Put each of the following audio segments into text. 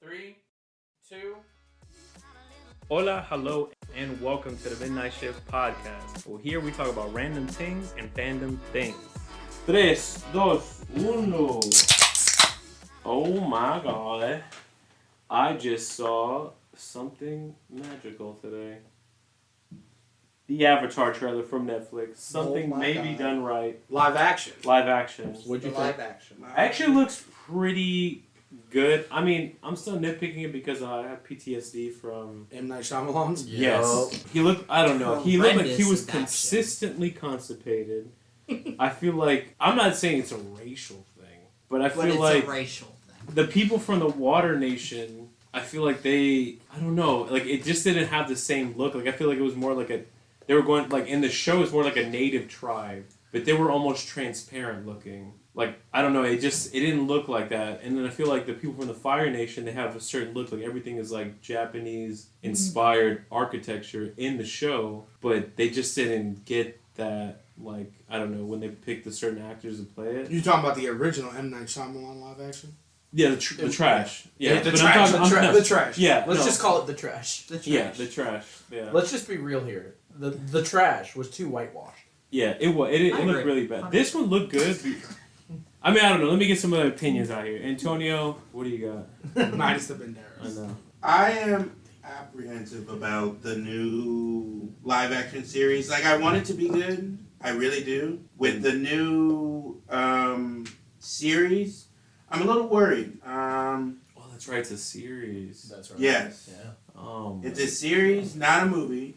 3, 2. Hola, hello, and welcome to the Midnight Shift podcast. Well, here we talk about random things and fandom things. 3, 2, 1. Oh my god. I just saw something magical today. The Avatar trailer from Netflix. Something maybe done right. Live action. Live action. What'd you think? Live action. Actually looks pretty good. I mean, I'm still nitpicking it because I have PTSD from... M. Night Shyamalan's? Yes. He looked, I don't know, he looked like he was Horrendous consistently constipated. I feel like, I'm not saying it's a racial thing, but I feel But it's like a racial thing. the people from the Water Nation, I feel like they, I don't know, like it just didn't have the same look. Like I feel like it was more like they were going, like in the show it's more like a native tribe, but they were almost transparent looking. Like, I don't know, it didn't look like that. And then I feel like the people from the Fire Nation, they have a certain look, like everything is like Japanese-inspired architecture in the show, but they just didn't get that, like, I don't know, when they picked the certain actors to play it. You talking about the original M. Night Shyamalan live action? Yeah, the trash. Yeah, the but trash. I'm talking, The trash. Yeah, Let's no. just call it the trash. The trash. Yeah, the trash. Yeah. Let's just be real here. The trash was too whitewashed. Yeah, it was. It I looked agree. really bad. This one looked good. I mean, I don't know. Let me get some other opinions out here. Antonio, what do you got? Minus the I Banderas. know. I am apprehensive about the new live action series. Like, I want it to be good. I really do. With the new series, I'm a little worried. Oh, that's right. It's a series. That's right. Yes. Yeah. Oh, It's a series, not a movie.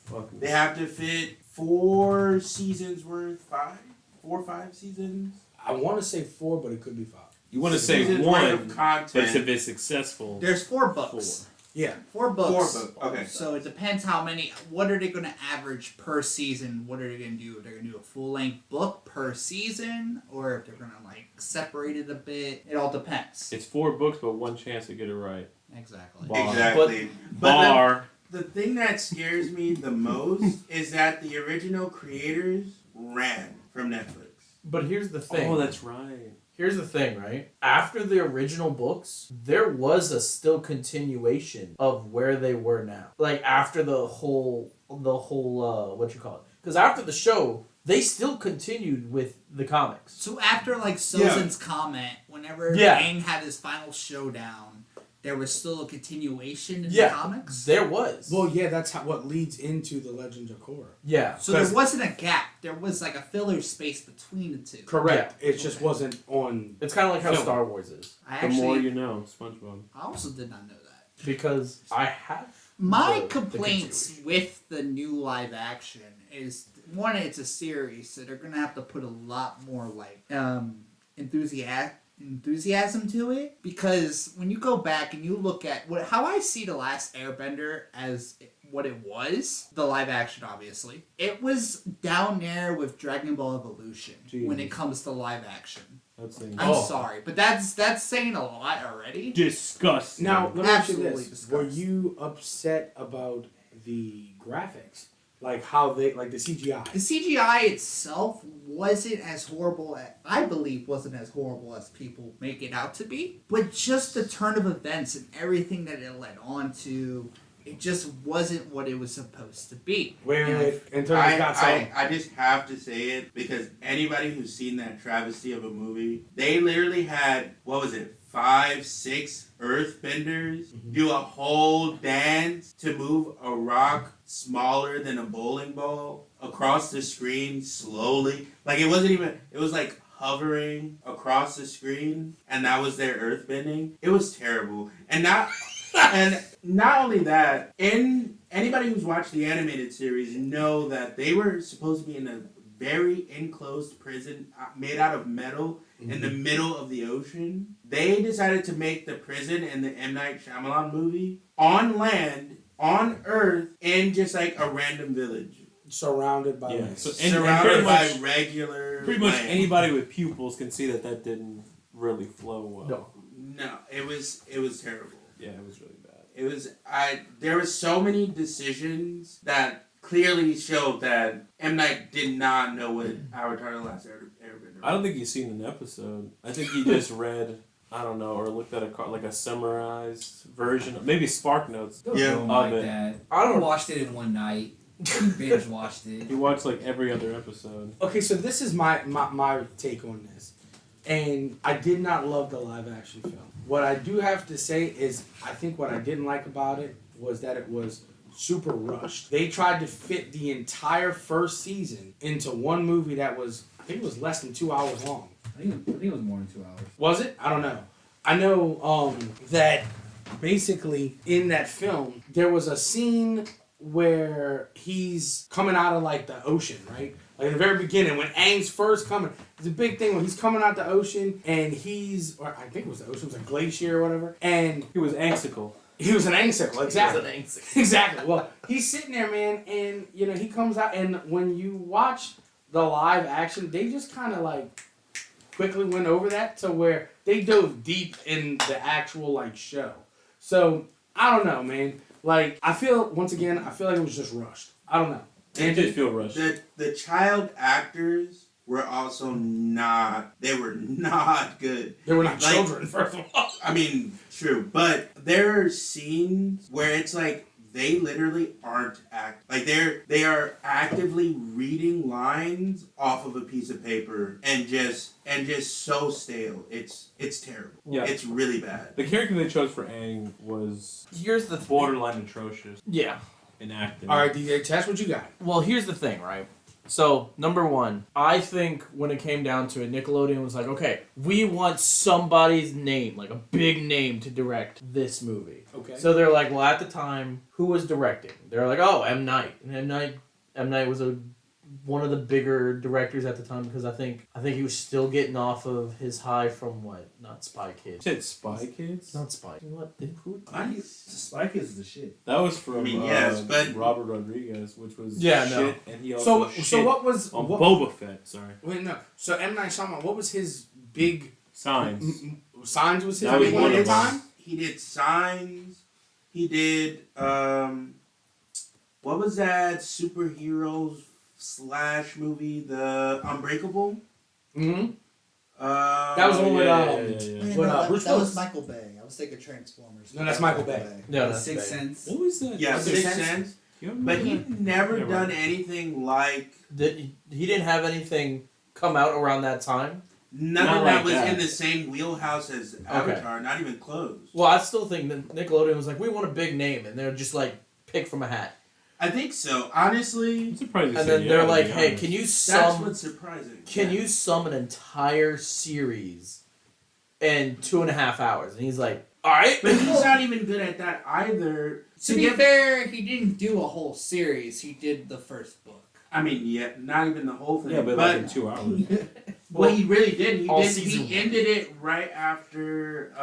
fuck. They have to fit 4 seasons worth, 5? 4 or 5 seasons? I want to say 4, but it could be 5. You want to say Seasons one, worth of but content. if it's successful, There's 4 books. Yeah. 4 books. 4 books. Okay. So it depends how many. What are they going to average per season? What are they going to do? They're going to do a full length book per season, or if they're going to like separate it a bit. It all depends. it's 4 books, but one chance to get it right. Exactly. Bar. Exactly. Bar. The thing that scares me the most is that the original creators ran from Netflix. But here's the thing. Oh, that's right. Here's the thing, right? After the original books, there was a still continuation of where they were now. Like after the whole what you call it? Because after the show, they still continued with the comics. So after like Sozin's comment, whenever Yeah. Aang had his final showdown, there was still a continuation in Yeah. the comics. There was. Well, yeah, that's what leads into the Legends of Korra. Yeah. So there wasn't a gap. There was like a filler space between the two. Correct. It just wasn't on. It's kind of like how Film. Star Wars is. I The more actually, you know, SpongeBob. I also did not know that. Because I have My the complaints continuation. with the new live action is one, it's a series, so they're gonna have to put a lot more like enthusiasm to it, because when you go back and you look at how I see the Last Airbender as what it was, the live action obviously, it was down there with Dragon Ball Evolution when it Jesus. comes to live action. That's I'm sorry, but that's saying a lot already. disgusting. Now, let me ask you Absolutely this. Were disgusting. you upset about the graphics? Like how they, like the CGI? The CGI itself wasn't as horrible, I believe wasn't as horrible as people make it out to be. But just the turn of events and everything that it led on to, it just wasn't what it was supposed to be. Wait. Antonio's got something. I just have to say it because anybody who's seen that travesty of a movie, they literally had, 5, 6 earthbenders do a whole dance to move a rock smaller than a bowling ball across the screen slowly. Like it was like hovering across the screen, and that was their earthbending. It was terrible. And not only that, anybody who's watched the animated series know that they were supposed to be in a very enclosed prison made out of metal in the middle of the ocean. They decided to make the prison in the M. Night Shyamalan movie on land, on Earth, in just like a random village. Surrounded by Yeah. land. So, Surrounded by much, regular pretty much land. anybody with pupils can see that didn't really flow well. No, it was terrible. Yeah, it was really bad. It was there were so many decisions that clearly showed that M. Night did not know what Avatar: The Last Airbender was. I don't think he's seen an episode. I think he just read I don't know, or looked at like a summarized version, maybe Spark Notes. Yeah. Don't Of like it. that. I don't- watched it in one night. Binge watched it. You watch like every other episode. Okay, so this is my take on this. And I did not love the live action film. What I do have to say is I think what I didn't like about it was that it was super rushed. They tried to fit the entire first season into one movie that was, I think it was less than 2 hours long. I think it was more than 2 hours. Was it? I don't know. I know that basically in that film there was a scene where he's coming out of like the ocean, right? Like in the very beginning when Aang's first coming, it's a big thing when he's coming out the ocean and or I think it was the ocean, it was a glacier or whatever, and He was Angsicle. he was an Aangsicle, exactly. It was an Aangsicle. Exactly. Well, he's sitting there, man, and he comes out, and when you watch the live action, they just kind of like quickly went over that to where they dove deep in the actual like show. So I don't know, man. Like I feel like it was just rushed. I don't know. It did feel rushed. The child actors were also not. They were not good. They were not Like- children, first of all. I mean, true, but there are scenes where it's like they literally aren't like they are actively reading lines off of a piece of paper and just so stale. It's terrible. Yeah. It's really bad. The character they chose for Aang was Here's the borderline atrocious Yeah. in acting. All right, DJ, Tess, what you got? Well, here's the thing, right? So, number one, I think when it came down to it, Nickelodeon was like, okay, we want somebody's name, like a big name, to direct this movie. Okay. So they're like, well, at the time, who was directing? They're like, oh, M. Night. And M. Night was one of the bigger directors at the time because I think he was still getting off of his high from what? Not Spy You Kids. said Spy Kids? Not Spy. What? Who? Spy Kids is the shit. That was from I mean, yes, but- Robert Rodriguez, which was Yeah, shit, no. and he also So shit what was on what, Boba Fett. Sorry, wait, no. So M. Night Shyamalan, what was his big Signs. Signs was his That was big one one at of the them. time? He did Signs. He did what was that superheroes / movie? The Unbreakable. Mm-hmm. That That was the one with yeah. Man, What, no, Bruce that was Willis? Michael Bay. I was thinking Transformers. No, that's Michael Bay. No, The that's Sixth bad. Sense. What was that? Yeah, Was it Sixth Sense? Sense. Do you But he remember never Never done mind. anything like He didn't have anything come out around that time. none Not of that like was that. in the same wheelhouse as Avatar. Not even close. Well, I still think that Nickelodeon was like, we want a big name, and they're just like, pick from a hat. I think so. Honestly, I'm surprised you And said then yeah, they're to like, be hey, honest. can you that's sum what's surprising. you sum an entire series in 2.5 hours? And he's like, all right. But he's not even good at that either. To be fair, he didn't do a whole series. He did the first book. I mean, yeah, not even the whole thing. Yeah, but like in 2 hours. what he really did, All he season one. ended it right after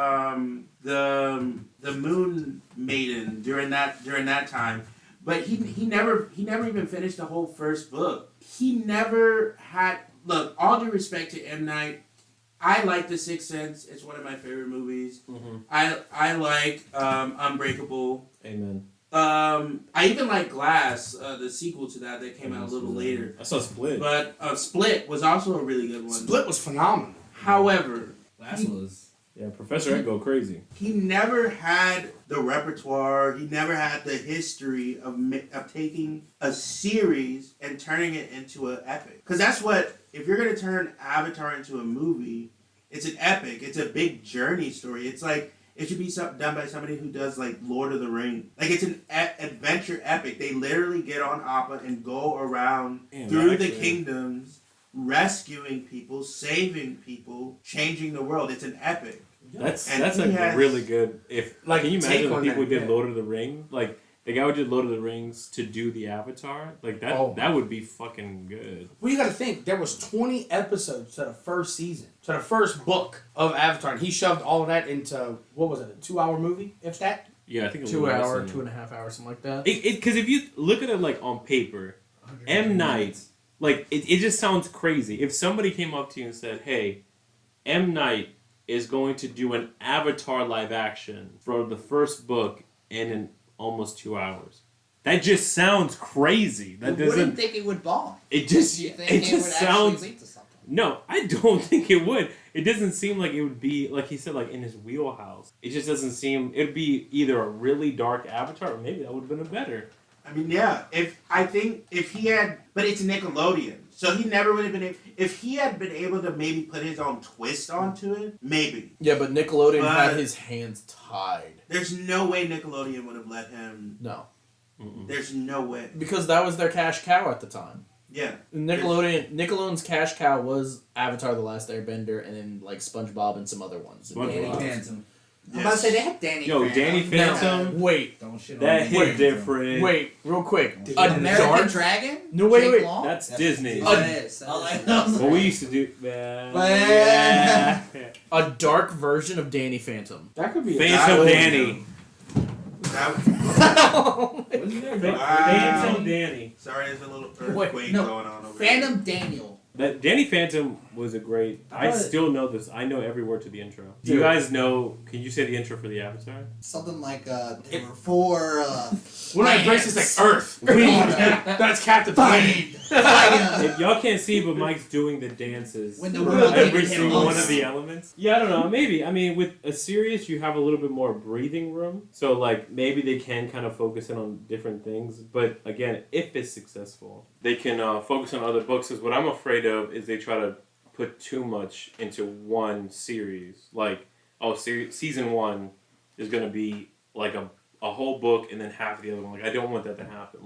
the Moon Maiden during that time. But he never even finished the whole first book. He never had. Look, all due respect to M. Night, I like The Sixth Sense. It's one of my favorite movies. Mm-hmm. I like Unbreakable. Amen. I even like Glass, the sequel to that came out a little later. I saw Split. But Split was also a really good one. Split was phenomenal. However, Last was. Yeah, Professor Ed go crazy. he never had the repertoire. He never had the history of taking a series and turning it into an epic. Because that's what, if you're going to turn Avatar into a movie, it's an epic. It's a big journey story. It's like, it should be done by somebody who does like Lord of the Rings. Like it's an adventure epic. They literally get on Appa and go around through the kingdoms, rescuing people, saving people, changing the world. It's an epic. That's And like he has- really good. If Like, can you take imagine the on people that, who did yeah. Lord of the Ring? Like the guy who did Lord of the Rings to do the Avatar, like that. Oh. That would be fucking good. Well, you got to think there was 20 episodes to the first season, to the first book of Avatar, and he shoved all of that into what was it, a 2 hour movie, if that? Yeah, I think 2 less hour, than- 2.5 hours, something like that. Because if you look at it like on paper, M. Night, like it just sounds crazy. If somebody came up to you and said, "Hey, M. Night is going to do an Avatar live action for the first book in almost 2 hours," that just sounds crazy. That You wouldn't doesn't. think it would bomb. It just You think it it would just actually sounds. lead to something. No, I don't think it would. It doesn't seem like it would be, like he said, like in his wheelhouse. It just doesn't seem, it'd be either a really dark Avatar or maybe that would have been a better. I mean, yeah. If he had, but it's Nickelodeon, so he never would have been. If he had been able to maybe put his own twist onto it, maybe. Yeah, but Nickelodeon had his hands tied. There's no way Nickelodeon would have let him. No. Mm-mm. There's no way. Because that was their cash cow at the time. Yeah. Nickelodeon's cash cow was Avatar: The Last Airbender, and then like SpongeBob and some other ones. Danny SpongeBob. Phantom. I'm about to say they had Danny. Yo, Phantom. Danny Phantom. Wait, Don't shit That on hit Danny different. wait, real quick. Dude, A American dark. Dragon. No, wait, Jake wait. Long? That's Disney. Oh, it is. I like What we used to do. Yeah. A dark version of Danny Phantom. That could be Phantom That- Danny. Wasn't there? Phantom Danny. Sorry, there's a little Wait, earthquake no. going on over Phantom Daniel. That Danny Phantom was a great. I still know this. I know every word to the intro. Do you guys know? Can you say the intro for the Avatar? Something like there were four. When I embrace it's like Earth. That's Captain Planet. If y'all can't see, but Mike's doing the dances. When the for world every needed him single one most. of the elements. Yeah, I don't know. Maybe. I mean, with a series, you have a little bit more breathing room. So, like, maybe they can kind of focus in on different things. But again, if it's successful, they can focus on other books. Because what I'm afraid of is they try to put too much into one series. Like, season 1 is going to be like a whole book and then half of the other one. Like, I don't want that to happen.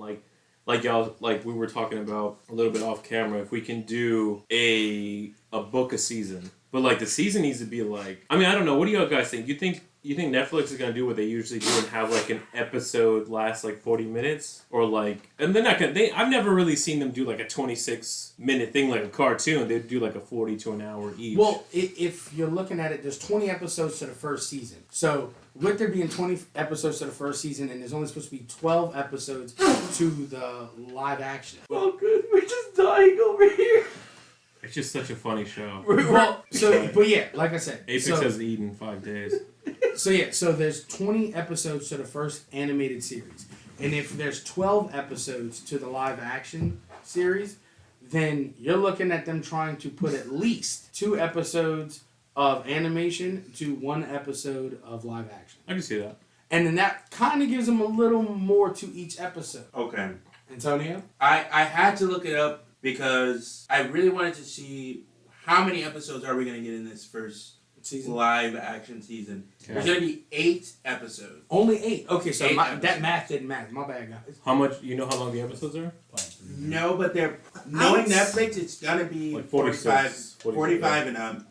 Like y'all, like we were talking about a little bit off camera, if we can do a book a season, but like the season needs to be like, I mean, I don't know. What do y'all guys think? You think Netflix is gonna do what they usually do and have like an episode last like 40 minutes, or like, and they're not gonna. I've never really seen them do like a 26-minute thing like a cartoon. They do like a 40 to an hour each. Well, if you're looking at it, there's 20 episodes to the first season. So with there being 20 episodes to the first season, and there's only supposed to be 12 episodes to the live action. Oh, good. We're just dying over here. it's just such a funny show. Well, so but yeah, like I said, Apex so, has eaten 5 days. so there's 20 episodes to the first animated series, and if there's 12 episodes to the live action series, then you're looking at them trying to put at least 2 episodes of animation to 1 episode of live action. I can see that. And then that kind of gives them a little more to each episode. Okay. Antonio? I had to look it up because I really wanted to see how many episodes are we going to get in this first Season? live action season. Okay. There's going to be 8 episodes. Only 8. Okay, so 8 that episodes. math didn't math. My bad, guys. How much? You know how long the episodes are? No, but they're knowing Netflix, it's going to be Like 46, 46, 45 and up.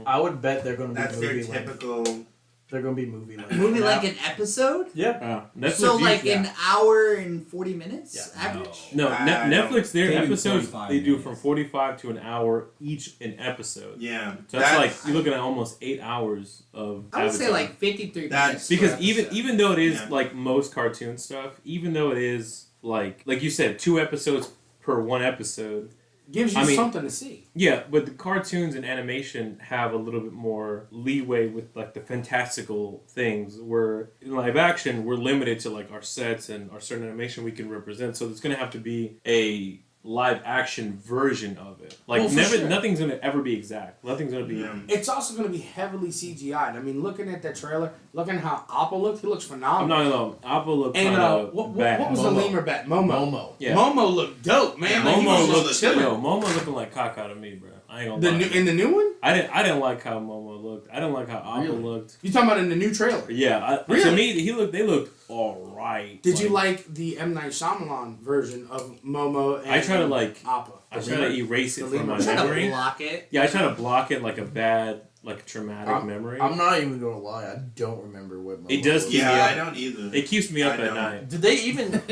I would bet they're gonna be That's their movie length. typical. They're gonna be movie length. Movie like an episode? Yeah. Netflix So like usually- an hour and 40 minutes Yeah. average? No, I don't- Netflix, their They do episodes, 45 they do minutes. from 45 to an hour each an episode. Yeah. So that's like, you're looking at almost 8 hours of I would say Avatar. like 53 That's- minutes. Because per even episode. even though it is Yeah. like most cartoon stuff, even though it is like you said, 2 episodes per 1 episode, Gives you I mean- something to see. yeah, but the cartoons and animation have a little bit more leeway with like the fantastical things, where in live action we're limited to like our sets and our certain animation we can represent. So there's gonna have to be a live action version of it. Like Well, for never, sure. nothing's gonna ever be exact. Nothing's gonna be. Yeah. It's also going to be heavily CGI'd. I mean, looking at that trailer, looking at how Appa looked, he looks I'm phenomenal. not gonna lie. Appa looked And kind of what bad. was the Momo. lemur bat? Momo. Yeah. Momo looked dope, man. Yeah, Like, he Momo was looked just chilling. Yo, Momo looking like caca to me, bro. I ain't gonna lie. In the new one? I didn't like how Momo looked. I didn't like how Appa Really? looked. You talking about in the new trailer? Yeah, to Really? me, they looked all right. Did you like the M. Night Shyamalan version of Momo and I try to like. Appa? I try to erase it The from my lemur. Trying to memory. block it. Yeah, I try to block it like a bad, like traumatic memory. I'm not even gonna lie. I don't remember what. It does Momo keep was. me Yeah, up. I don't either. It keeps me up I at don't. night. Did they even? have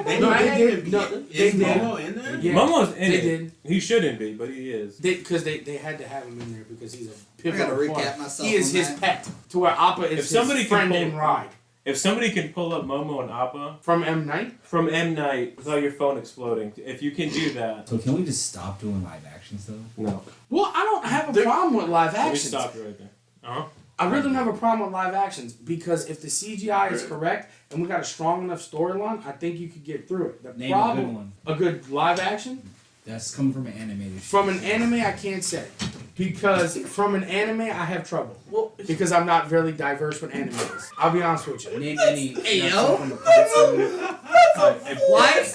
They No, might they have did. to be. No, they Is did. Momo in there? Yeah. Momo's in They it. did. He shouldn't be, but he is. Because they had to have him in there because he's a I pivotal gotta part. recap myself. He is on his that. pet. To where Appa is If somebody his can friend pull- in ride. If somebody can pull up Momo and Appa From M. Night? from M Night without your phone exploding, if you can do that, So can we just stop doing live action stuff? no. Well, I don't have a problem with live Let me actions. stop you right there. Uh-huh. I really don't have a problem with live actions because if the CGI is correct and we got a strong enough storyline, I think you could get through it. The Name problem, a good one. a good live action. That's coming from an animated. From an anime, I can't say. Because from an anime, I have trouble. Well, Because I'm not really diverse with animes. I'll be honest with you. Name any. Hey, that's yo. From a cartoon. Why?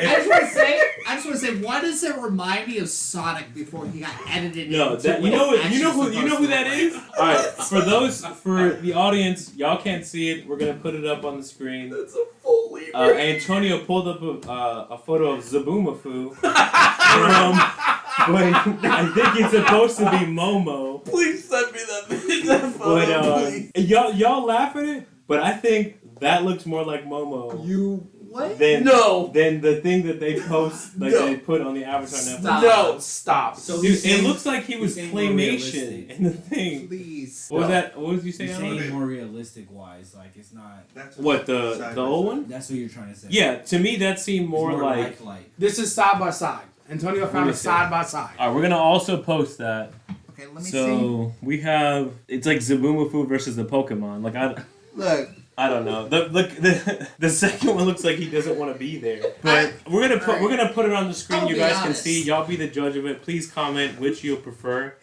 I just want to say, why does it remind me of Sonic before he got edited? No, into that, you what know it what, you know actually who that supposed to is. look All right, for the audience, y'all can't see it. We're gonna put it up on the screen. that's a full Libra. Antonio pulled up a photo of Zaboomafoo. But I think it's supposed to be Momo. Please send me that photo, please. But y'all laugh at it, but I think that looks more like Momo You what? than No. than the thing that they post, like No. they put on the Avatar Netflix. Stop. No, stop. So Dude, you're it saying- looks like he was you're saying more claymation realistic. in the thing. Please. What was that? What was you saying? You're Alan? saying more realistic wise, like it's not. That's What side the by old side. one? That's what you're trying to say. Yeah, to me that seemed It's more like. lifelike. This is side by side. Antonio found me a see. side by side. All right, we're gonna also post that. Okay, let me see. So we have it's like Zaboomafoo versus the Pokemon. Like Look. I don't know. The second one looks like he doesn't want to be there. But we're gonna put it on the screen. I'll You be guys can honest. see. Y'all be the judge of it. Please comment which you prefer.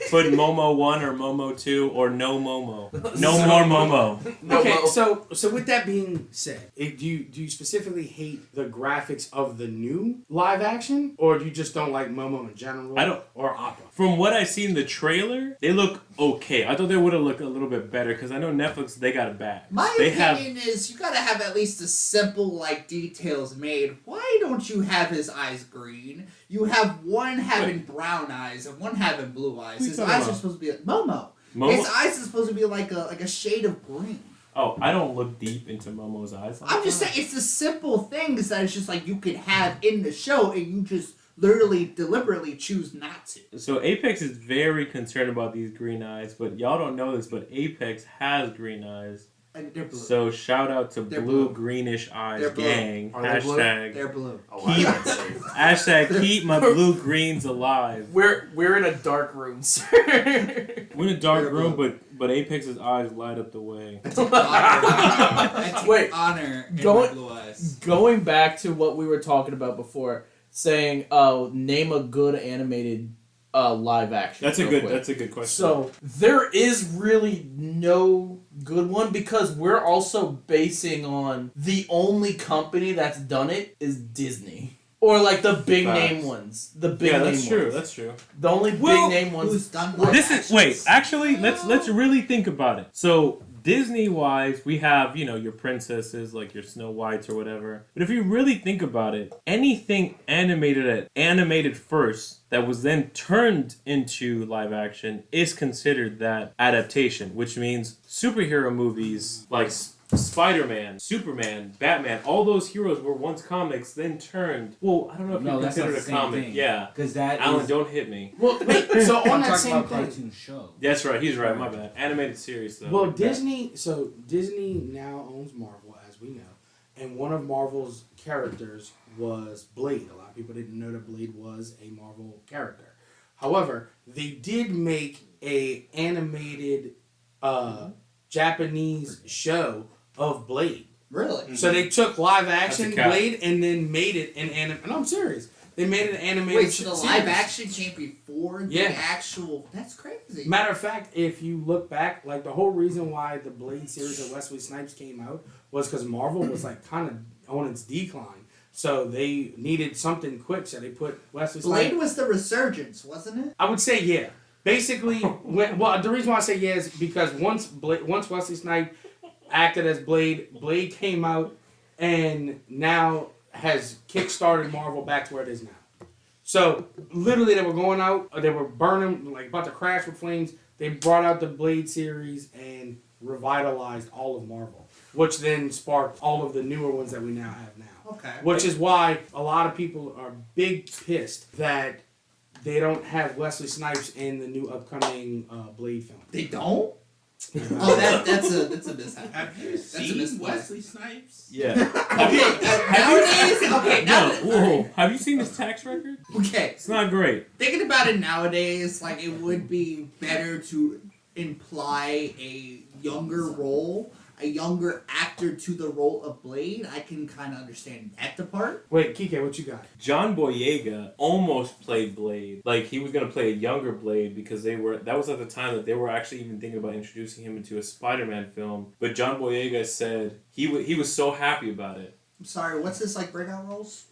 Put Momo 1 or Momo 2 or no Momo. No more Momo. No, Okay, well, so with that being said, do you specifically hate the graphics of the new live action, or do you just don't like Momo in general? I don't- Or Appa. From what I see in the trailer, they look okay. I thought they would have looked a little bit better because I know Netflix, they got it bad. My They opinion is you gotta have at least the simple like details made. Why don't you have his eyes green? You have one having brown eyes and one having blue eyes. Who you His talking eyes about? are supposed to be Momo. Momo? His eyes are supposed to be like a shade of green. Oh, I don't look deep into Momo's eyes. I'm just saying it's the simple things that it's just like you could have in the show and you just literally deliberately choose not to. So Apex is very concerned about these green eyes, but y'all don't know this, but Apex has green eyes. And they're blue. So shout out to They're blue blue. Greenish eyes They're blue. gang. Are they blue? Hashtag They're blue. keep hashtag keep my blue greens alive. we're in a dark room, sir. We're in a dark They're room, blue. but Apex's eyes light up the way. I take Wait, honor in going- my blue eyes. Going back to what we were talking about before, saying, name a good animated live action. That's a real good. quick. That's a good question. So there is really no good one because we're also basing on the only company that's done it is Disney. Or like the big Facts. name ones. The big yeah, name that's true. ones. That's true. The only Well, big name ones. Who's done live This is wait. actions? Actually, let's really think about it. So Disney wise, we have your princesses like your Snow Whites or whatever. But if you really think about it, anything animated first that was then turned into live action is considered that adaptation, which means superhero movies like Spider-Man, Superman, Batman, all those heroes were once comics, then turned. Well, I don't know if No, you that's not consider the it a same comic. thing. Yeah. Because that Alan, is- don't hit me. Well, wait, so on I'm that talking same about thing. cartoon show. That's right. He's right. My bad. Animated series though. Well, Like Disney now owns Marvel, as we know, and one of Marvel's characters was Blade. A lot of people didn't know that Blade was a Marvel character. However, they did make a animated Japanese show of Blade. Really? So they took live action That's a cap. Blade and then made it an anime. And I'm serious. They made an animated. Wait, so the live series. action came before the Yeah. actual. That's crazy. Matter of fact, if you look back, like the whole reason why the Blade series of Wesley Snipes came out was because Marvel was like kind of on its decline, so they needed something quick, so they put Wesley Snipes. Blade was the resurgence, wasn't it? I would say yeah. Basically, the reason why I say yeah is because once Wesley Snipes acted as Blade, Blade came out and now has kickstarted Marvel back to where it is now. So literally, they were going out, they were burning, like about to crash with flames. They brought out the Blade series and revitalized all of Marvel, which then sparked all of the newer ones that we now have now. Okay. Which is why a lot of people are big pissed that they don't have Wesley Snipes in the new upcoming Blade film. They don't? Oh, that's a mishap. Have you That's a seen misplay. Wesley Snipes? Yeah. Nowadays, Have you seen his tax record? okay. It's not great. Thinking about it nowadays, like it would be better to imply a younger role a younger actor to the role of Blade, I can kind of understand that part. Wait, Kike, what you got? John Boyega almost played Blade. Like, he was going to play a younger Blade because that was at the time that they were actually even thinking about introducing him into a Spider-Man film. But John Boyega said he was so happy about it. I'm sorry, what's his like breakout roles?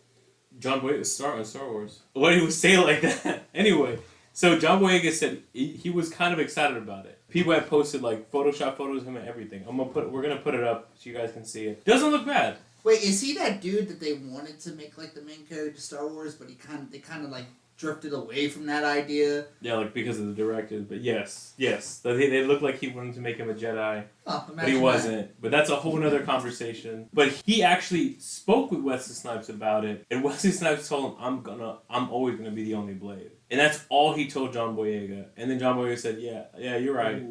John Boyega, Star Wars. Why do you say it like that? Anyway, so John Boyega said he was kind of excited about it. People had posted like Photoshop photos of him and everything. We're gonna put it up so you guys can see it. Doesn't look bad. Wait, is he that dude that they wanted to make like the main character of Star Wars, but they kind of like drifted away from that idea? Yeah, like because of the director. But yes. They looked like he wanted to make him a Jedi, Oh, but he wasn't. But that's a whole nother conversation. But he actually spoke with Wesley Snipes about it, and Wesley Snipes told him, "I'm always gonna be the only Blade," and that's all he told John Boyega. And then John Boyega said, "Yeah, you're right,"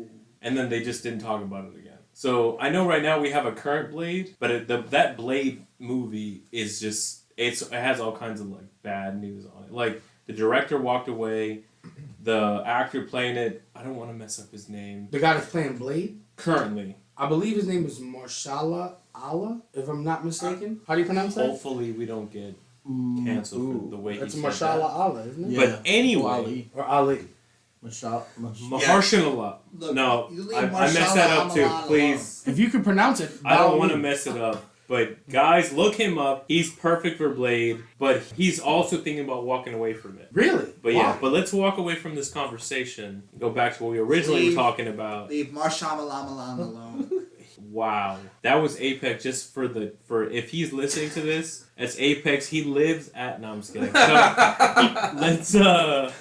and then they just didn't talk about it again. So I know right now we have a current Blade, but that Blade movie is just it has all kinds of like bad news on it. Like the director walked away, the actor playing it, I don't want to mess up his name. The guy that's playing Blade? Currently. I believe his name is Marshala Allah, if I'm not mistaken. How do you pronounce that? Hopefully we don't get canceled for the way That's he said Marshala that. Allah, isn't it? Yeah. But anyway, Ali. Or Ali. Mahershala. Look, No, you leave I messed that up too. Mahershala Please. If you could pronounce it, I don't want to mess it up. But guys, look him up. He's perfect for Blade, but he's also thinking about walking away from it. Really? But Why? yeah, but let's walk away from this conversation. Go back to what we originally were talking about. Leave Marshala alone. Wow, that was Apex. Just for if he's listening to this, that's Apex. He lives at. No, I'm just kidding. So,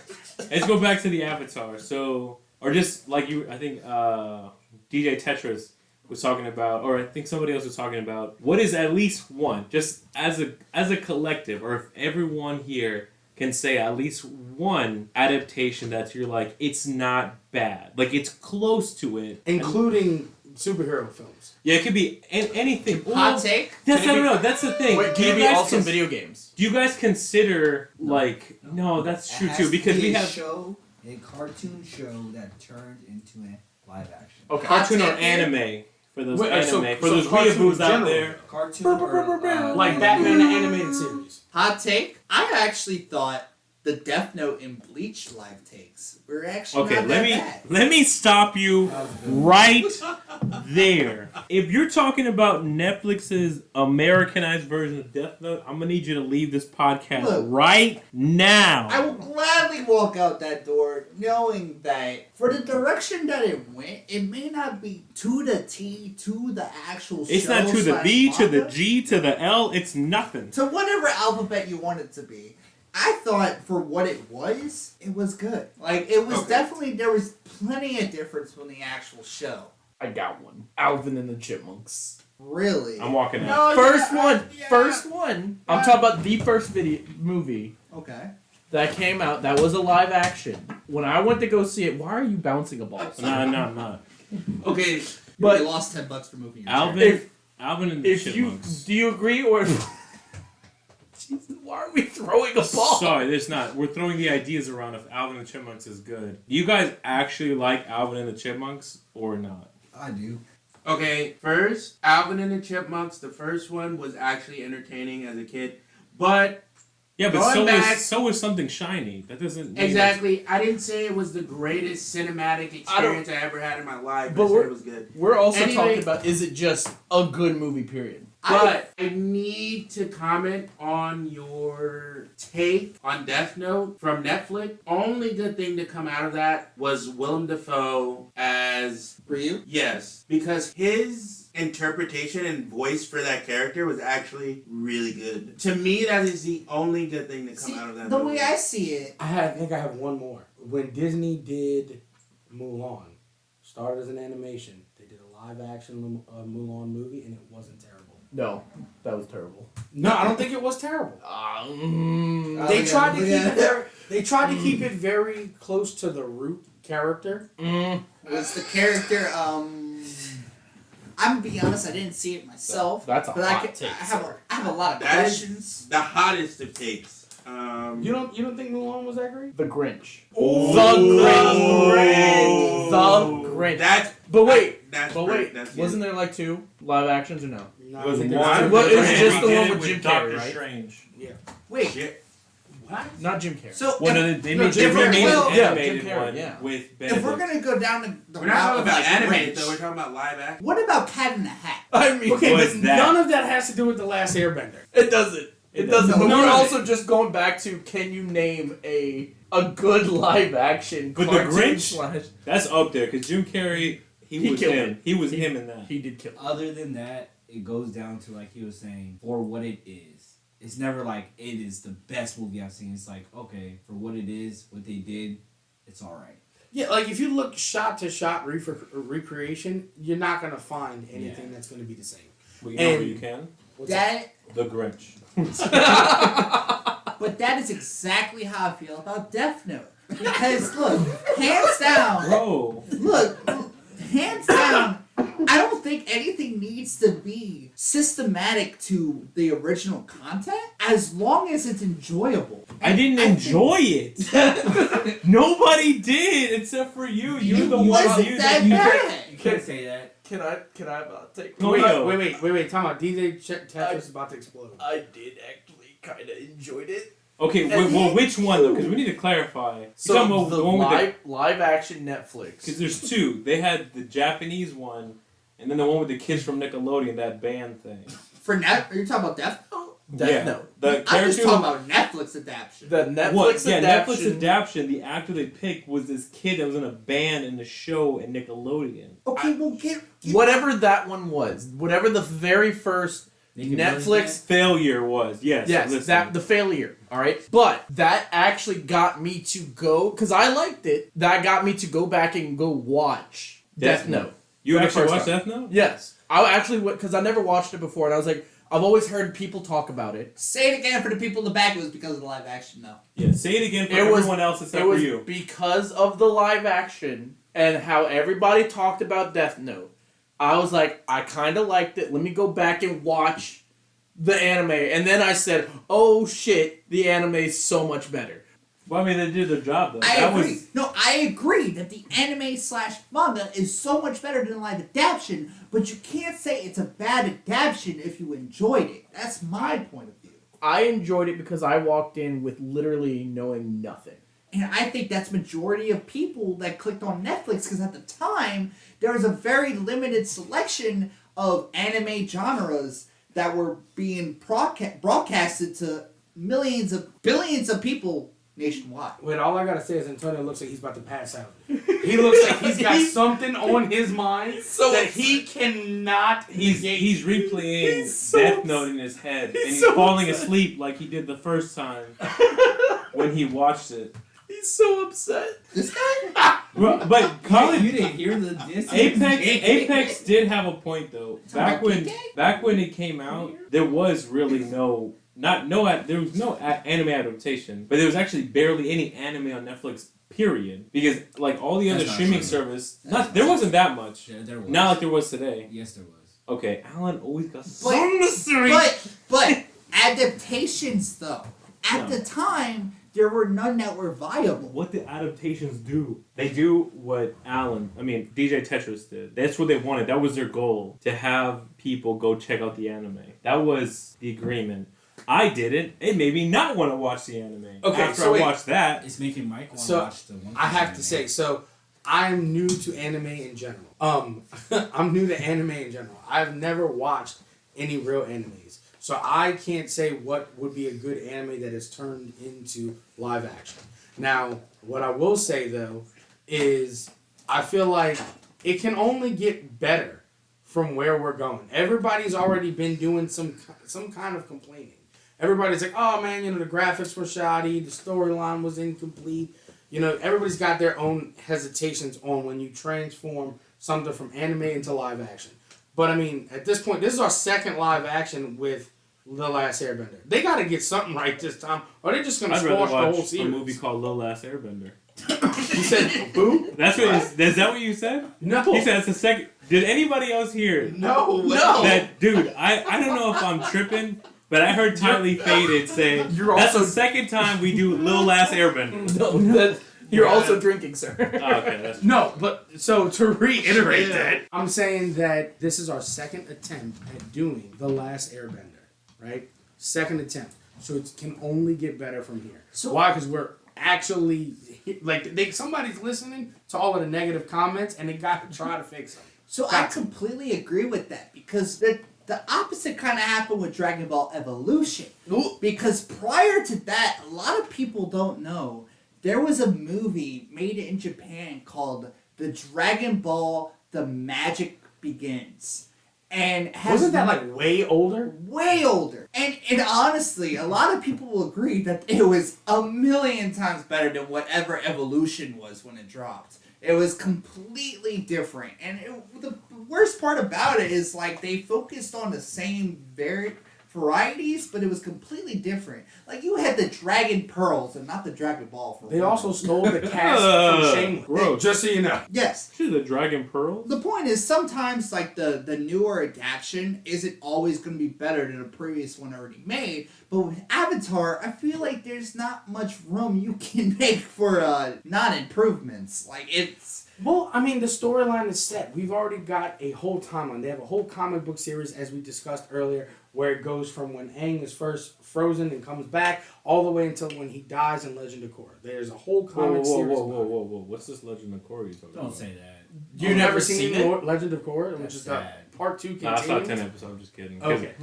let's go back to the Avatar. So, or just like you, I think DJ Tetris was talking about, or I think somebody else was talking about. What is at least one, just as a collective, or if everyone here can say at least one adaptation that you're like, it's not bad, like it's close to it, Including superhero films. Yeah, it could be anything. Hot take? That's I don't know. That's the thing. Wait, Do can you it be guys also video games? Do you guys consider like no? That's true It has too to because be we a have show, a cartoon show that turned into a live action. Okay. cartoon or Hot take here? anime for those Wait, anime for so those cartoon weeaboos in out general. there. Cartoon or Like Batman the Animated Series. Hot take? I actually thought the Death Note and Bleach live takes were actually Okay, not that bad. let me stop you right there. If you're talking about Netflix's Americanized version of Death Note, I'm gonna need you to leave this podcast Look, right now. I will gladly walk out that door knowing that for the direction that it went, it may not be to the T to the actual It's show not to the slash B to the manga, G to the L. It's nothing. to whatever alphabet you want it to be. I thought for what it was good. Like it was definitely there was plenty of difference from the actual show. I got one. Alvin and the Chipmunks. Really? I'm walking out. First yeah, one. yeah. First one. I'm talking about the first movie Okay. that came out. That was a live action. When I went to go see it, why are you bouncing a ball? No, I'm not. Okay. But- you lost $10 for moving your Alvin, chair. and the If you Chipmunks. do you agree or Jesus, why are we throwing a ball? Sorry, there's not. We're throwing the ideas around if Alvin and the Chipmunks is good. Do you guys actually like Alvin and the Chipmunks or not? I do. Okay, first, Alvin and the Chipmunks, the first one was actually entertaining as a kid. But Yeah, but Going back- so was something shiny. That doesn't mean exactly, I didn't say it was the greatest cinematic experience I ever had in my life. But I said it was good. We're also Anyway- talking about is it just a good movie, period? But I need to comment on your take on Death Note from Netflix. Only good thing to come out of that was Willem Dafoe as For you? yes, because his interpretation and voice for that character was actually really good. To me, that is the only good thing to come See, out of that the movie. way I see it, I think I have one more. When Disney did Mulan, started as an animation, they did a live action Mulan movie and it wasn't terrible. No, that was terrible. No, I don't think it was terrible. Oh, They yeah, tried to keep yeah. it very. They tried to keep it very close to the root character. was the character, I'm gonna be honest, I didn't see it myself. That's a but hot take, I have a lot of That is- questions. the hottest of takes. You don't think Mulan was that great? The Grinch. Oh. The Grinch. The Grinch. That's But wait, But wait, wasn't there like 2 live actions or no? No, It was I think one. there's Well, two. it was just the They one did it with Jim Doctor Carrey, right? Strange. Wait, What? Not Jim Carrey. so Well, if, they no, made Jim they remade Carrey. an Yeah, animated Jim Carrey, one yeah. with if Benedict. we're gonna go down the We're not route talking of about like animated Grinch, though. We're talking about live action. what about Cat in the Hat? I mean, Okay, What's but that? none of that has to do with the Last Airbender. it doesn't. It doesn't. No, But none we're of also just going back to, can you name a good live action But the cartoon Grinch? slash? That's up there because Jim Carrey, he was killed him. it. He was him in that. He did kill. Other than that, it goes down to, like he was saying, for what it is. It's never like it is the best movie I've seen. It's like, okay, for what it is, what they did, it's alright. Yeah, like if you look shot to shot recreation, you're not gonna find anything that's gonna be the same. But you know where And- you can? What's that? That, The Grinch. but that is exactly how I feel about Death Note. Because look, hands down, Bro. look, hands down, I don't think anything needs to be systematic to the original content as long as it's enjoyable. I didn't enjoy it. Nobody did except for you. You're the one wasn't you that you bad. You can't say that. Can I take? No, Wait, no. wait. Time out. DJ Tetris is about to explode. I did actually kind of enjoyed it. Okay, well, which one though? Because we need to clarify. So You're talking about the one with live action Netflix. because there's 2. They had the Japanese one, and then the one with the kids from Nickelodeon, that band thing. For Net, are you talking about Death Note? Death Note. The I'm character. just talking about Netflix adaptation. The Netflix What? Yeah, adaptation. Netflix adaptation. The actor they picked was this kid that was in a band in the show in Nickelodeon. Okay, well get Whatever that one was, whatever the very first They can Netflix. Failure was yes. Yes, listen. that the failure. All right, but that actually got me to go because I liked it. That got me to go back and go watch Death Note. You for the actually first watched time. Death Note? Yes, I actually went because I never watched it before, and I was like, I've always heard people talk about it. say it again for the people in the back. It was because of the live action, though. Yeah. Say it again for It was- everyone else except It was for you. because of the live action and how everybody talked about Death Note. I was like, I kind of liked it. Let me go back and watch the anime, and then I said, "Oh shit, the anime is so much better." Well, I mean, they did their job though. I That agree. was No, I agree that the anime / manga is so much better than live adaptation, but you can't say it's a bad adaptation if you enjoyed it. That's my point of view. I enjoyed it because I walked in with literally knowing nothing. And I think that's majority of people that clicked on Netflix because at the time there was a very limited selection of anime genres that were being broadcasted to billions of people nationwide. Wait, all I gotta say is Antonio looks like he's about to pass out. He looks like he's got something on his mind so that he cannot. he's replaying He's so Death Note in his head, and he's so falling upset. asleep like he did the first time when he watched it. He's so upset. This guy? But Colin, You didn't hear the diss. Apex did have a point though. Back Talking about when it came out, there was really there was no anime adaptation, but there was actually barely any anime on Netflix. Period. Because like all the other That's not streaming true. service, That's there not wasn't that much. There was. Not like there was today. Yes, there was. Okay, Alan always got something to say. But adaptations though. At No. the time, there were none that were viable. What the adaptations do? They do what DJ Tetris did. That's what they wanted. That was their goal, to have people go check out the anime. That was the agreement. I didn't. It made me not want to watch the anime. Okay, after so I wait. watched that. It's making Mike want to So, watch the one. I have Piece to say, so I'm new to anime in general. I'm new to anime in general. I've never watched any real animes. So I can't say what would be a good anime that is turned into live action. Now, what I will say though is I feel like it can only get better from where we're going. Everybody's already been doing some kind of complaining. Everybody's like, oh man, the graphics were shoddy, the storyline was incomplete. Everybody's got their own hesitations on when you transform something from anime into live action. But I mean, at this point, this is our second live action with The Last Airbender. They got to get something right this time, or they're just going to I'd rather squash the whole watch a series. movie called The Last Airbender. You said who? That's what. Is that what you said? No. You said it's the second. Did anybody else hear it? No. That dude. I don't know if I'm tripping, but I heard Tylee Faded say You're that's also- the second time we do Lil Last Airbender. No, You're also drinking, sir. Oh, okay, that's No, but so to reiterate Yeah. that, I'm saying that this is our second attempt at doing The Last Airbender, right? Second attempt. So it can only get better from here. So- Why? Because we're actually, like, somebody's listening to all of the negative comments and they got to try to fix them. So I completely agree with that because the opposite kind of happened with Dragon Ball Evolution. Because prior to that, a lot of people don't know, there was a movie made in Japan called The Dragon Ball The Magic Begins. And Wasn't that like way older? way older. And honestly, a lot of people will agree that it was a million times better than whatever Evolution was when it dropped. It was completely different. And the worst part about it is like they focused on the same varieties, but it was completely different. Like you had the Dragon Pearls and not the Dragon Ball. For They one. also stole the cast from Shameless. gross. Just so you know. Yes. Actually, the Dragon Pearl. The point is sometimes like the newer adaptation isn't always going to be better than a previous one already made, but with Avatar I feel like there's not much room you can make for non-improvements. Like it's Well, I mean, the storyline is set. We've already got a whole timeline. They have a whole comic book series, as we discussed earlier, where it goes from when Aang is first frozen and comes back, all the way until when he dies in Legend of Korra. There's a whole comic series. Whoa! What's this Legend of Korra you talking Don't about? say that. You've never seen Legend of Korra, which That's is sad. part 2 Nah, it's not 10 continues? episodes. I'm just kidding. Okay.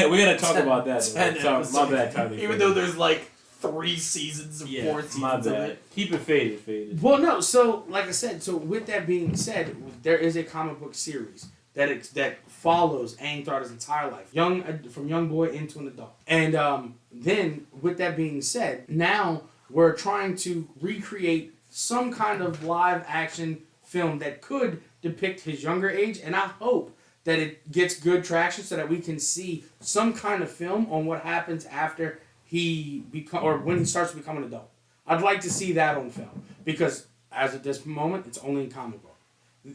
We gotta talk about that. 10 So, my episodes. bad, Tyler. Even though there's like 3 seasons and 4 my seasons of bad. it. Keep it faded. Well, no. So, like I said, so with that being said, there is a comic book series that follows Aang throughout his entire life, from young boy into an adult. And then, with that being said, now we're trying to recreate some kind of live action film that could depict his younger age, and I hope that it gets good traction so that we can see some kind of film on what happens after when he starts to become an adult. I'd like to see that on film because as of this moment, it's only in comic book.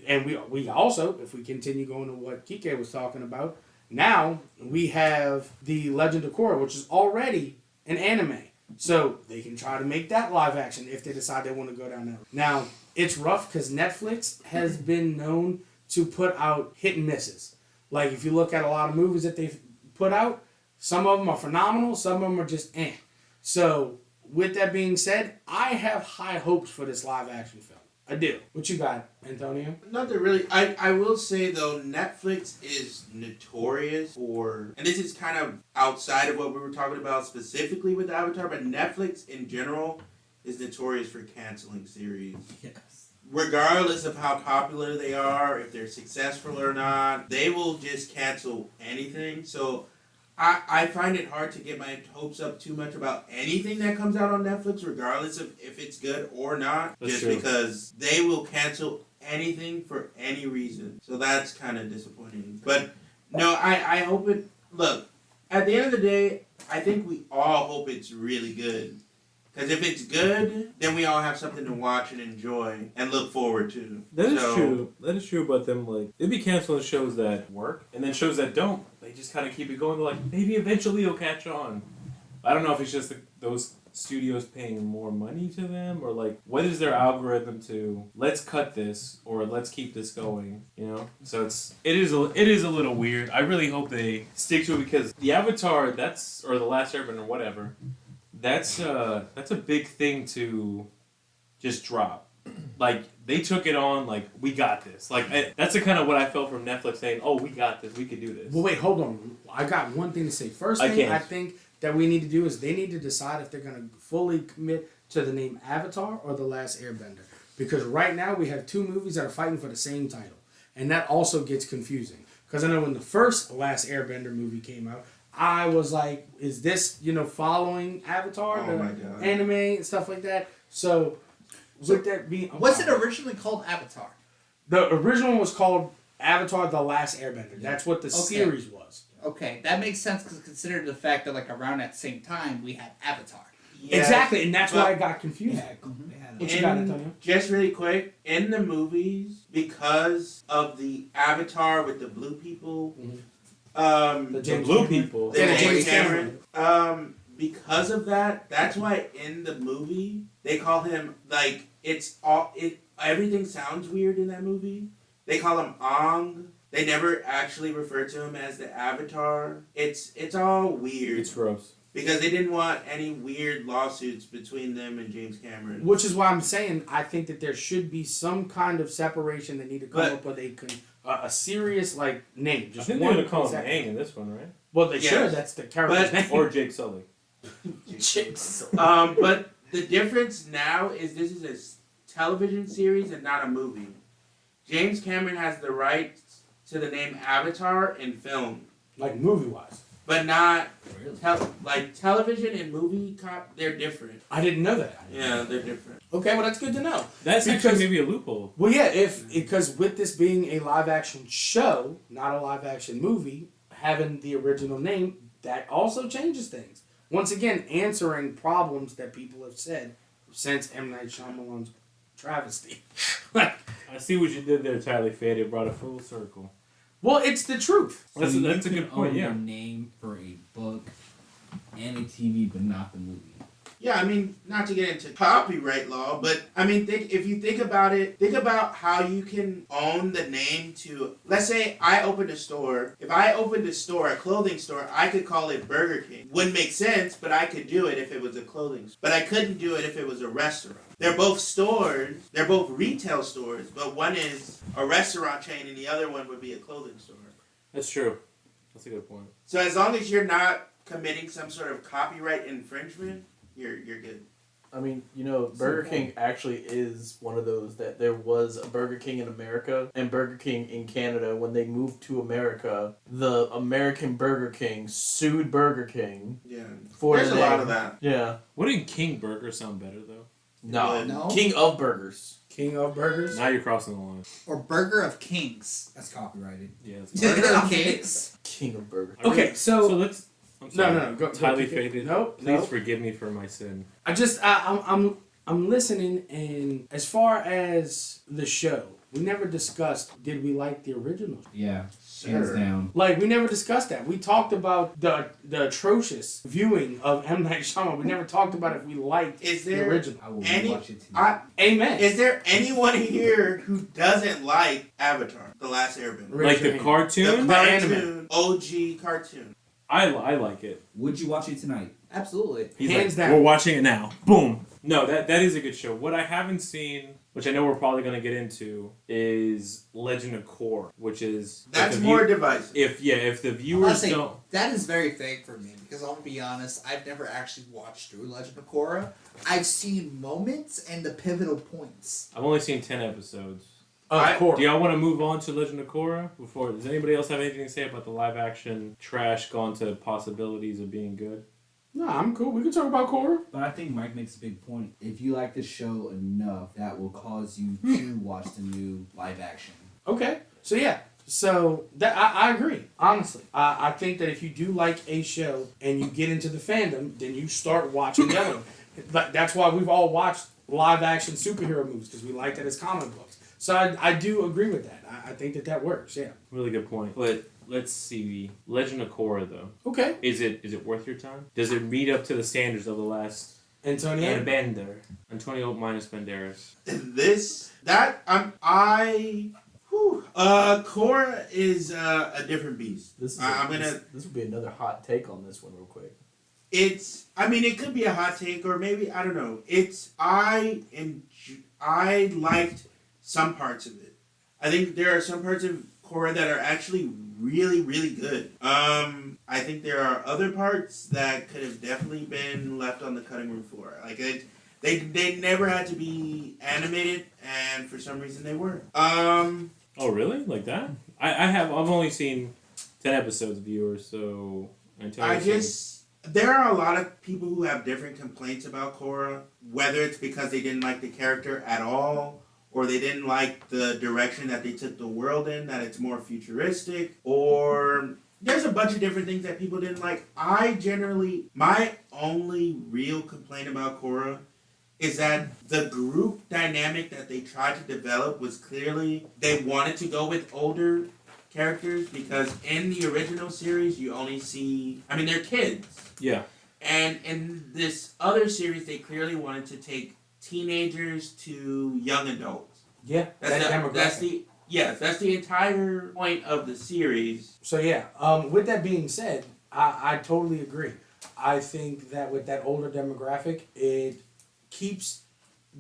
And we also, if we continue going to what KIKE was talking about, now we have the Legend of Korra, which is already an anime. So they can try to make that live action if they decide they want to go down that road. Now, it's rough because Netflix has been known to put out hit and misses. Like, if you look at a lot of movies that they've put out, some of them are phenomenal, some of them are just eh. So, with that being said, I have high hopes for this live action film. I do. What you got, Antonio? Nothing really. I will say though, Netflix is notorious for, and this is kind of outside of what we were talking about specifically with Avatar, but Netflix in general is notorious for canceling series. Yes. Regardless of how popular they are, if they're successful or not, they will just cancel anything. So I find it hard to get my hopes up too much about anything that comes out on Netflix, regardless of if it's good or not, That's just true. because they will cancel anything for any reason. So that's kind of disappointing. But no, I hope it. Look, at the end of the day, I think we all hope it's really good. Because if it's good, then we all have something to watch and enjoy and look forward to. That is So- true. That is true about them. Like, they'd be canceling shows that work, and then shows that don't. They just kind of keep it going. They're like, maybe eventually it'll catch on. I don't know if it's just those studios paying more money to them, or like, what is their algorithm to let's cut this or let's keep this going. You know, so it is a little weird. I really hope they stick to it because the Avatar, or the Last Airbender, whatever. That's a big thing to just drop. Like, they took it on, like, we got this. Like, that's the kind of what I felt from Netflix saying, oh, we got this, we could do this. Well, wait, hold on. I got one thing to say. First thing I think that we need to do is they need to decide if they're going to fully commit to the name Avatar or The Last Airbender. Because right now we have 2 movies that are fighting for the same title. And that also gets confusing. Because I know when the first Last Airbender movie came out, I was like, is this, following Avatar, Oh my God. anime and stuff like that? So with that being... was it originally called Avatar? The original was called Avatar The Last Airbender. That's what the series was. Okay, that makes sense because consider the fact that like around that same time we had Avatar. Yeah, Exactly, and that's but- why I got confused. They had What you got, Antonio? Just really quick, in the movies, because of the Avatar with the blue people, The James blue Cameron. people. the Yeah, James James Cameron, because of that, that's why in the movie they call him like everything sounds weird in that movie. They call him Ong. They never actually refer to him as the Avatar. It's all weird. It's gross. Because they didn't want any weird lawsuits between them and James Cameron. Which is why I'm saying I think that there should be some kind of separation. They need to come up with a serious like name. I Just think one they're gonna call him exact- Aang in this one, right? Well, they Yes. should. That's the character's name. Or Jake Sully. But the difference now is this is a television series and not a movie. James Cameron has the rights to the name Avatar in film, Like movie wise. but not Really? television and movie. They're different. I didn't know that. Yeah, they're different. Okay, well that's good to know. That's Because- actually maybe a loophole. Well, yeah, because with this being a live action show, not a live action movie, having the original name, that also changes things. Once again, answering problems that people have said since M. Night Shyamalan's travesty. Like, I see what you did there, Tyler Fade. It brought a full circle. well, it's the truth. That's you a can good point, own yeah. a name for a book and a TV, but not the movie. Yeah, I mean, not to get into copyright law, but I mean, if you think about it, think about how you can own the name to, let's say I opened a store. If I opened a store, a clothing store, I could call it Burger King. Wouldn't make sense, but I could do it if it was a clothing store. But I couldn't do it if it was a restaurant. They're both stores, they're both retail stores, but one is a restaurant chain and the other one would be a clothing store. That's true. That's a good point. So as long as you're not committing some sort of copyright infringement, you're good. I mean, Burger King actually is one of those that there was a Burger King in America and Burger King in Canada. When they moved to America, the American Burger King sued Burger King Yeah. for There's the a lot name. of that. Yeah. Wouldn't King Burger sound better, though? No. No? King of Burgers. King of Burgers. Now you're crossing the line. Or Burger of Kings. That's copyrighted. Yeah. It's Burger of Kings. King of Burgers. Okay, So so let's... I'm sorry. no, go Highly keep it. faded. Nope, Please nope. forgive me for my sin. I'm listening, and as far as the show, we never discussed did we like the original. Yeah, hands down. Like, we never discussed that. We talked about the atrocious viewing of M. Night Shyamalan. We never talked about if we liked Is the there original. I will Any- watch it tonight. Amen. Is there anyone here who doesn't like Avatar, The Last Airbender? Raise Like your the hand. cartoon? The anime. cartoon, OG cartoon. I like it. Would you watch it tonight? Absolutely. He's Hands like, down. We're watching it now. Boom. No, that is a good show. What I haven't seen, which I know we're probably going to get into, is Legend of Korra, which is... That's if the more divisive. If the I'll viewers say, don't... that is very vague for me because I'll be honest, I've never actually watched through Legend of Korra. I've seen moments and the pivotal points. I've only seen 10 episodes. Of course. Do y'all want to move on to Legend of Korra? Before, does anybody else have anything to say about the live action trash gone to possibilities of being good? No, I'm cool. We can talk about Korra. But I think Mike makes a big point. If you like the show enough, that will cause you to watch the new live action. Okay. So, yeah. So, that I agree, honestly. I think that if you do like a show and you get into the fandom, then you start watching the other one. But that's why we've all watched live action superhero movies, because we like that as comic books. So I do agree with that. I think that works, yeah. Really good point. But let's see. Legend of Korra, though. Okay. Is it worth your time? Does it meet up to the standards of the Last Antonio? Airbender? Antonio minus Banderas. Korra is a different beast. This would be another hot take on this one real quick. It could be a hot take, or maybe, I don't know. I liked some parts of it. I think there are some parts of Korra that are actually really, really good. I think there are other parts that could have definitely been left on the cutting room floor. Like, they never had to be animated, and for some reason they were. Oh, really? Like that? I've only seen 10 episodes, viewers, so... There are a lot of people who have different complaints about Korra, whether it's because they didn't like the character at all, or they didn't like the direction that they took the world in, that it's more futuristic, or there's a bunch of different things that people didn't like. My only real complaint about Korra is that the group dynamic that they tried to develop was clearly they wanted to go with older characters, because in the original series you only see, they're kids. Yeah. And in this other series, they clearly wanted to take teenagers to young adults. Yeah, That's the entire point of the series. So yeah, with that being said, I totally agree. I think that with that older demographic, it keeps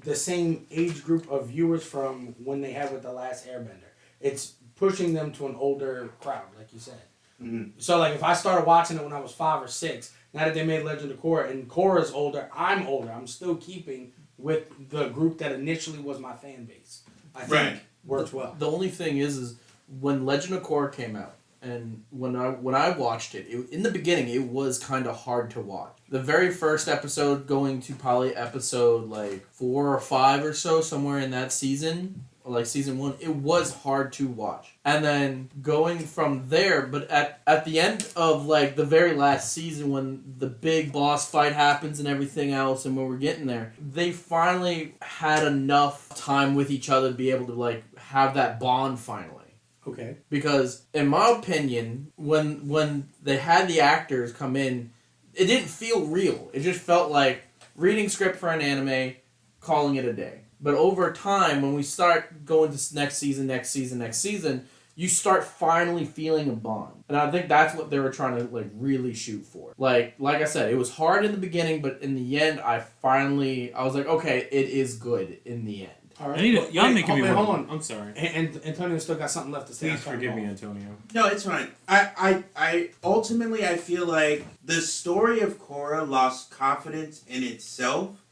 the same age group of viewers from when they had with The Last Airbender. It's pushing them to an older crowd, like you said. Mm-hmm. So like if I started watching it when I was 5 or 6, now that they made Legend of Korra and Korra's older, I'm older. I'm still keeping with the group that initially was my fan base. I think works well. The only thing is when Legend of Korra came out, and when I watched it, in the beginning it was kind of hard to watch. The very first episode, going to probably episode like 4 or 5 or so, somewhere in that season, or like season 1, it was hard to watch. And then going from there, but at the end of like the very last season, when the big boss fight happens and everything else, and when we're getting there, they finally had enough time with each other to be able to like have that bond finally. Okay. Because, in my opinion, when they had the actors come in, it didn't feel real. It just felt like reading script for an anime, calling it a day. But over time, when we start going to next season, you start finally feeling a bond. And I think that's what they were trying to like really shoot for. Like I said, it was hard in the beginning, but in the end, I was like, okay, it is good in the end. All right. Y'all making me hold want. on. I'm sorry. And Antonio still got something left to say. Please forgive me, Antonio. No, it's fine. I ultimately I feel like the story of Korra lost confidence in itself,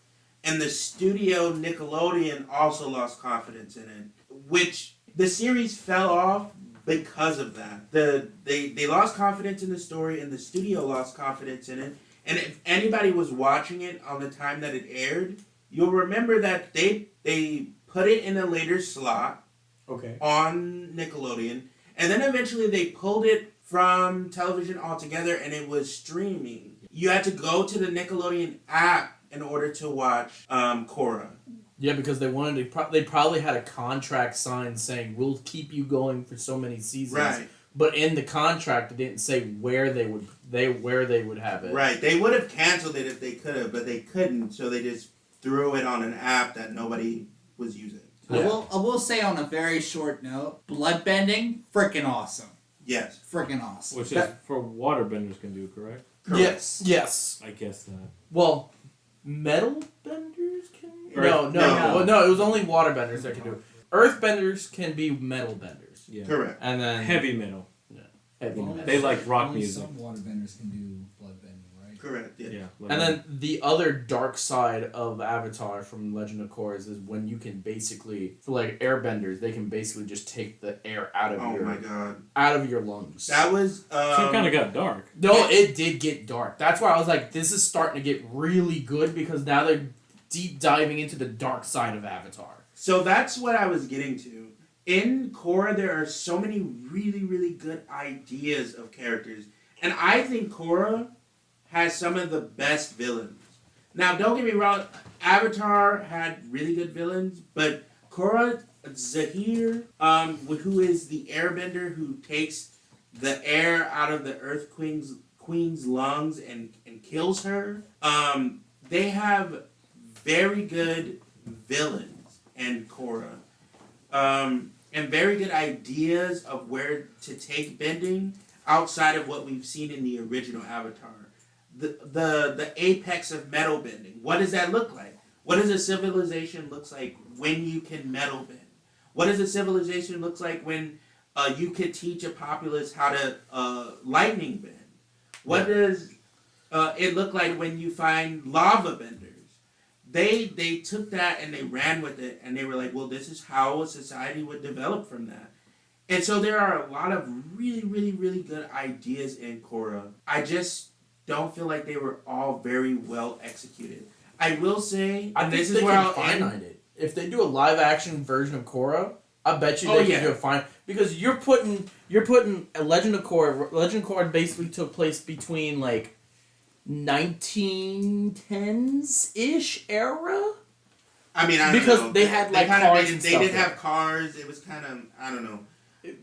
and the studio Nickelodeon also lost confidence in it, which the series fell off because of that. They lost confidence in the story, and the studio lost confidence in it. And if anybody was watching it on the time that it aired, you'll remember that they put it in a later slot on Nickelodeon, and then eventually they pulled it from television altogether, and it was streaming. You had to go to the Nickelodeon app in order to watch Korra. Yeah, because they wanted to. They probably had a contract signed saying we'll keep you going for so many seasons. Right. But in the contract, it didn't say where they would have it. Right. They would have canceled it if they could have, but they couldn't, so they just threw it on an app that nobody was using. Yeah. I will say on a very short note, bloodbending, freaking awesome. Yes. Freaking awesome. Which is for waterbenders can do, correct? Yes. Yes. I guess that. Well, metal benders can. Earth- No. It was only waterbenders that can do it. Earthbenders can be metal benders. Yeah. Correct. And then Heavy metal. heavy Only metal. They like rock only music. Some waterbenders can do bloodbending, right? Correct. Yeah. Yeah. And then the other dark side of Avatar from Legend of Korra is when you can basically, for like airbenders, they can basically just take the air out of Oh my god. out of your lungs. That was so it kind of got dark. No, it did get dark. That's why I was like, this is starting to get really good because now they're deep diving into the dark side of Avatar. So that's what I was getting to. In Korra, there are so many really, really good ideas of characters. And I think Korra has some of the best villains. Now, don't get me wrong, Avatar had really good villains, but Korra, Zahir, who is the airbender who takes the air out of the Earth Queen's lungs and kills her, they have very good villains in Korra. And very good ideas of where to take bending outside of what we've seen in the original Avatar. The apex of metal bending. What does that look like? What does a civilization look like when you can metal bend? What does a civilization look like when you could teach a populace how to lightning bend? What does it look like when you find lava benders? They took that and they ran with it, and they were like, well, this is how a society would develop from that. And so there are a lot of really, really, really good ideas in Korra. I just don't feel like they were all very well executed. I will say, I and think this they is where can I'll finite end. it. If they do a live action version of Korra, I bet you they can do it fine. Because you're putting a Legend of Korra. Legend of Korra basically took place between like 1910s ish era. I mean, I because don't know. they had like kinda cars did, and they stuff. did have cars. It was kind of, I don't know.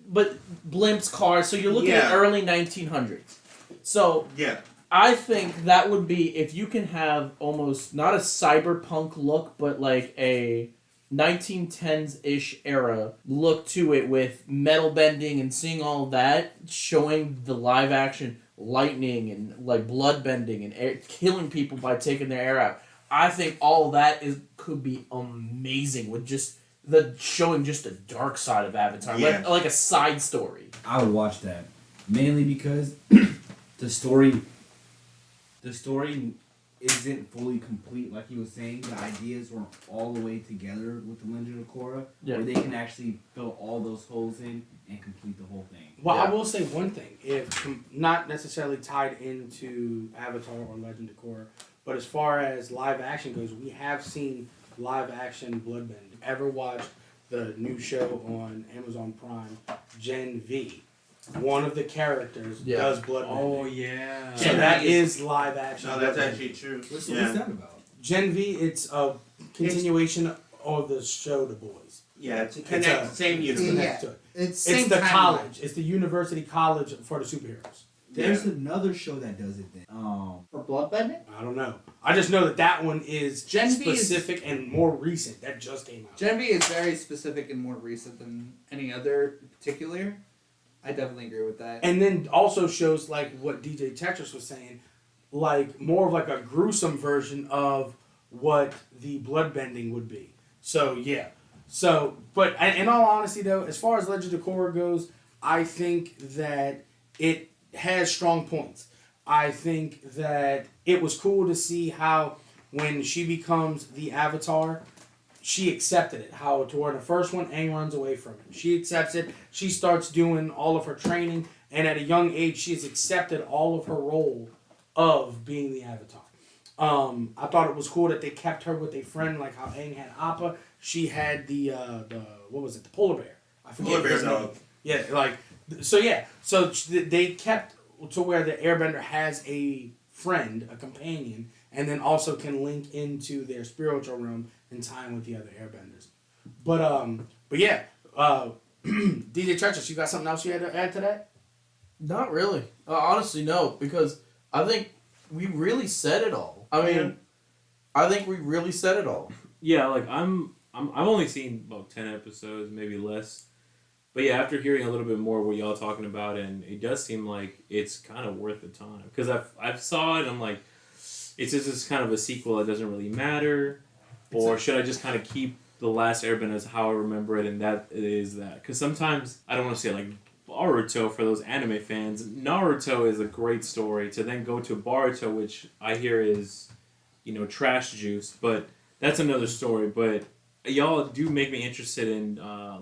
But blimps, cars. So you're looking at Yeah. early 1900s. So Yeah. I think that would be if you can have almost not a cyberpunk look, but like a 1910s-ish era look to it with metal bending and seeing all that, showing the live action lightning and like blood bending and killing people by taking their air out. I think all that could be amazing with just showing just the dark side of Avatar, Yeah. like a side story. I would watch that mainly because the story isn't fully complete, like he was saying. The ideas weren't all the way together with the Legend of Korra, Yeah. where they can actually fill all those holes in and complete the whole thing. Well, I Yeah. will say one thing, if not necessarily tied into Avatar or Legend of Korra, but as far as live action goes, we have seen live action bloodbending. Ever watched the new show on Amazon Prime, Gen V? One of the characters Yeah. does bloodbending. Oh yeah. So that is live action. No, that's bloodbending. actually true. What's Yeah. that about? Gen V. It's a continuation of the show The Boys. Yeah, it's a It's connect, a- same It's universe. connected to it. It's same It's the timeline. college. It's the university college for the superheroes. There's another show that does it then. For bloodbending. I don't know. I just know that one is Gen V is- specific and more recent. That just came out. Gen V is very specific and more recent than any other in particular. I definitely agree with that. And then also shows like what DJ Tetris was saying, like more of like a gruesome version of what the bloodbending would be. So yeah. So, but in all honesty though, as far as Legend of Korra goes, I think that it has strong points. I think that it was cool to see how when she becomes the Avatar, she accepted it. How toward the first one, Aang runs away from it. She accepts it. She starts doing all of her training, and at a young age, she has accepted all of her role of being the Avatar. I thought it was cool that they kept her with a friend, like how Aang had Appa. She had the what was it? The polar bear. I forget Polar bear his name. dog. Yeah, like so. Yeah, so they kept to where the Airbender has a friend, a companion, and then also can link into their spiritual realm in time with the other Airbenders. But yeah, DJ Treacherous, you got something else you had to add to that? Not really. Honestly, no, because I think we really said it all. I mean, I think we really said it all. Yeah, like I've only seen about 10 episodes, maybe less. But yeah, after hearing a little bit more what y'all talking about, and it does seem like it's kind of worth the time. Because I've saw it, and I'm like, it's just this kind of a sequel that doesn't really matter, or should I just kind of keep the Last Airbender as how I remember it, and that it is that? Because sometimes I don't want to say like Boruto for those anime fans. Naruto is a great story. To then go to Boruto, which I hear is, trash juice, but that's another story. But y'all do make me interested in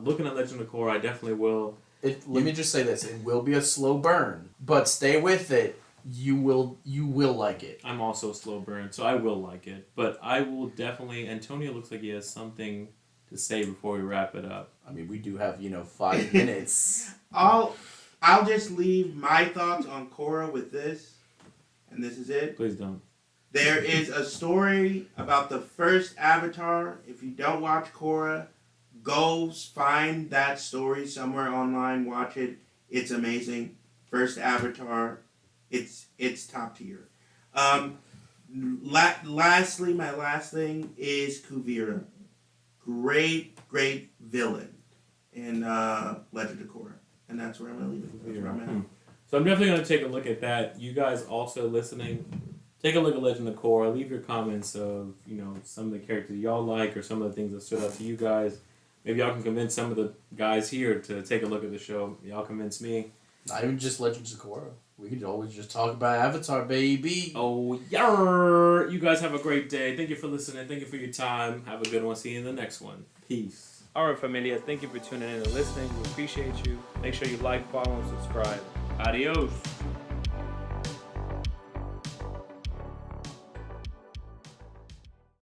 looking at Legend of Korra. I definitely will. Let me just say this: it will be a slow burn, but stay with it. You will like it. I'm also a slow burn, so I will like it. But I will definitely. Antonio looks like he has something to say before we wrap it up. I mean, we do have 5 minutes. I'll just leave my thoughts on Korra with this, and this is it. Please don't. There is a story about the first Avatar. If you don't watch Korra, go find that story somewhere online. Watch it. It's amazing. First Avatar. It's top tier. Lastly, my last thing is Kuvira. Great villain in Legend of Korra. And that's where I'm going to leave it. That's where I'm at. So I'm definitely going to take a look at that. You guys also listening, take a look at Legend of Korra. Leave your comments of, some of the characters y'all like or some of the things that stood out to you guys. Maybe y'all can convince some of the guys here to take a look at the show. Y'all convince me. Not even just Legends of Korra. We could always just talk about Avatar, baby. Oh, yeah. You guys have a great day. Thank you for listening. Thank you for your time. Have a good one. See you in the next one. Peace. All right, familia. Thank you for tuning in and listening. We appreciate you. Make sure you like, follow, and subscribe. Adios.